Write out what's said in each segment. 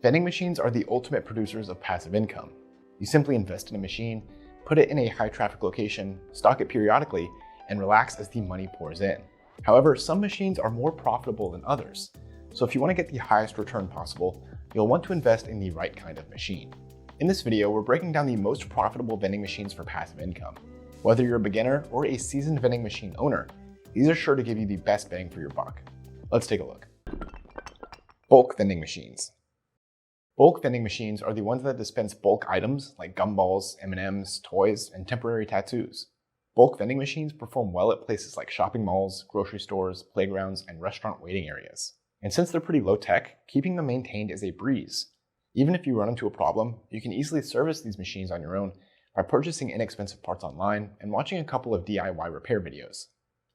Vending machines are the ultimate producers of passive income. You simply invest in a machine, put it in a high traffic location, stock it periodically, and relax as the money pours in. However, some machines are more profitable than others. So if you want to get the highest return possible, you'll want to invest in the right kind of machine. In this video, we're breaking down the most profitable vending machines for passive income. Whether you're a beginner or a seasoned vending machine owner, these are sure to give you the best bang for your buck. Let's take a look. Bulk vending machines. Bulk vending machines are the ones that dispense bulk items like gumballs, M&Ms, toys, and temporary tattoos. Bulk vending machines perform well at places like shopping malls, grocery stores, playgrounds, and restaurant waiting areas. And since they're pretty low tech, keeping them maintained is a breeze. Even if you run into a problem, you can easily service these machines on your own by purchasing inexpensive parts online and watching a couple of DIY repair videos.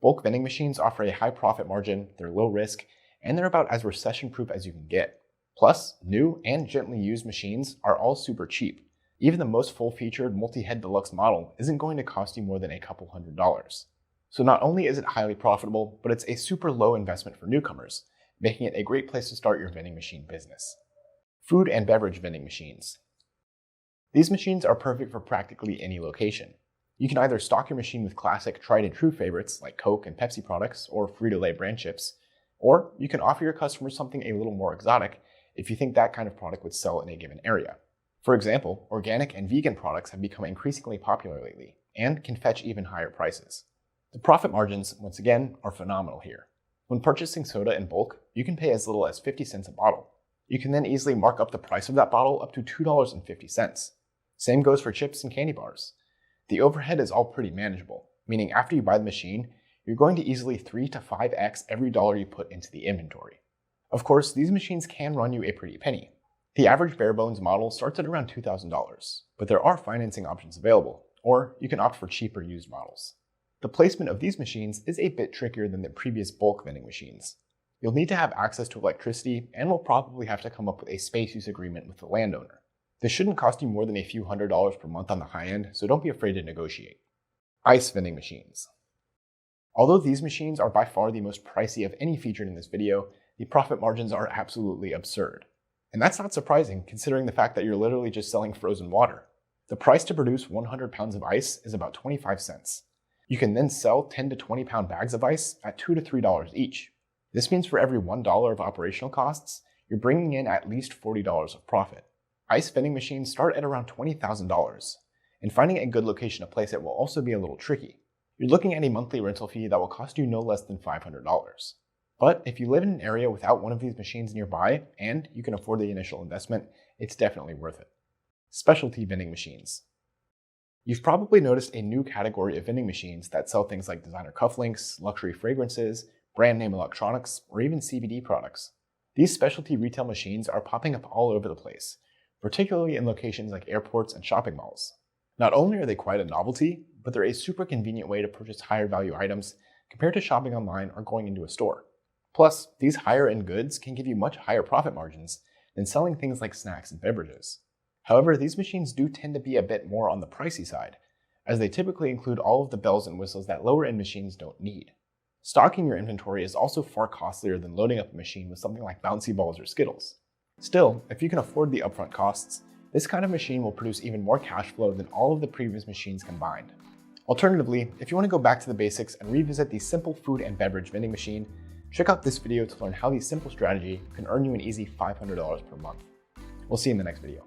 Bulk vending machines offer a high profit margin, they're low risk, and they're about as recession-proof as you can get. Plus, new and gently used machines are all super cheap. Even the most full-featured multi-head deluxe model isn't going to cost you more than a couple $100s. So not only is it highly profitable, but it's a super low investment for newcomers, making it a great place to start your vending machine business. Food and beverage vending machines. These machines are perfect for practically any location. You can either stock your machine with classic tried and true favorites like Coke and Pepsi products or Frito-Lay brand chips, or you can offer your customers something a little more exotic if you think that kind of product would sell in a given area. For example, organic and vegan products have become increasingly popular lately and can fetch even higher prices. The profit margins, once again, are phenomenal here. When purchasing soda in bulk, you can pay as little as 50 cents a bottle. You can then easily mark up the price of that bottle up to $2.50. Same goes for chips and candy bars. The overhead is all pretty manageable, meaning after you buy the machine, you're going to easily 3 to 5x every dollar you put into the inventory. Of course, these machines can run you a pretty penny. The average bare bones model starts at around $2,000, but there are financing options available, or you can opt for cheaper used models. The placement of these machines is a bit trickier than the previous bulk vending machines. You'll need to have access to electricity and will probably have to come up with a space use agreement with the landowner. This shouldn't cost you more than a few $100s per month on the high end, so don't be afraid to negotiate. Ice vending machines. Although these machines are by far the most pricey of any featured in this video, the profit margins are absolutely absurd. And that's not surprising considering the fact that you're literally just selling frozen water. The price to produce 100 pounds of ice is about 25 cents. You can then sell 10 to 20 pound bags of ice at $2 to $3 each. This means for every $1 of operational costs, you're bringing in at least $40 of profit. Ice vending machines start at around $20,000, and finding a good location to place it will also be a little tricky. You're looking at a monthly rental fee that will cost you no less than $500. But if you live in an area without one of these machines nearby, and you can afford the initial investment, it's definitely worth it. Specialty vending machines. You've probably noticed a new category of vending machines that sell things like designer cufflinks, luxury fragrances, brand name electronics, or even CBD products. These specialty retail machines are popping up all over the place, particularly in locations like airports and shopping malls. Not only are they quite a novelty, but they're a super convenient way to purchase higher value items compared to shopping online or going into a store. Plus, these higher end goods can give you much higher profit margins than selling things like snacks and beverages. However, these machines do tend to be a bit more on the pricey side, as they typically include all of the bells and whistles that lower end machines don't need. Stocking your inventory is also far costlier than loading up a machine with something like bouncy balls or Skittles. Still, if you can afford the upfront costs, this kind of machine will produce even more cash flow than all of the previous machines combined. Alternatively, if you want to go back to the basics and revisit the simple food and beverage vending machine, check out this video to learn how the simple strategy can earn you an easy $500 per month. We'll see you in the next video.